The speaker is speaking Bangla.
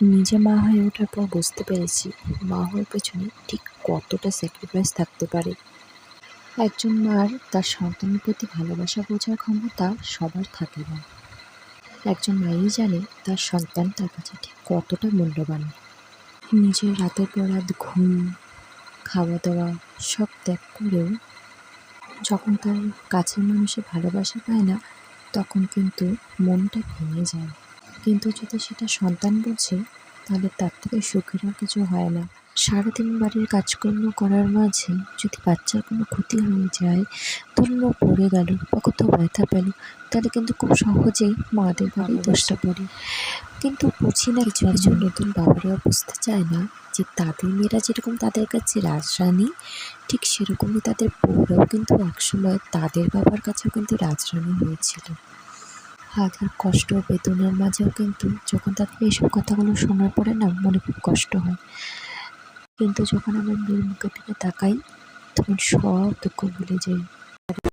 নিজে মা হয়ে ওঠার পর বুঝতে পেরেছি মা হওয়ার পেছনে ঠিক কতটা স্যাক্রিফাইস থাকতে পারে। একজন মার তার সন্তানের প্রতি ভালোবাসা বোঝার ক্ষমতা সবার থাকে না। একজন মাই জানে তার সন্তান তার কাছে ঠিক কতটা মূল্যবান। নিজের রাতের পর রাত ঘুম, খাওয়া দাওয়া সব ত্যাগ করেও যখন তার কাছের মানুষের ভালোবাসা পায় না, তখন কিন্তু মনটা ভেঙে যায়। কিন্তু যদি সেটা সন্তান বোঝে, তাহলে তার থেকে সুখের আর কিছু হয় না। সারাদিন বাড়ির কাজকর্ম করার মাঝে যদি বাচ্চার কোনো ক্ষতি হয়ে যায়, ধরুন ও পড়ে গেল বা কোথাও ব্যথা পেল, তাহলে কিন্তু খুব সহজেই মাদের ঘাড়েই দোষটা পড়ে। কিন্তু বুঝি না কিছু কিছু নতুন বাবারাও বুঝতে চায় না যে তাদের মেয়েরা যেরকম তাদের কাছে রাজরানী, ঠিক সেরকমই তাদের বউরাও কিন্তু একসময় তাদের বাবার কাছেও কিন্তু রাজরানী হয়েছিল। হাজার কষ্ট ও বেদনার মাঝেও কিন্তু যখন তাদের এইসব কথাগুলো শোনার পরে না মনে খুব কষ্ট হয়। কিন্তু যখন আমার মেয়ের মুখের দিকে তাকাই, তখন সব দুঃখ ভুলে যাই।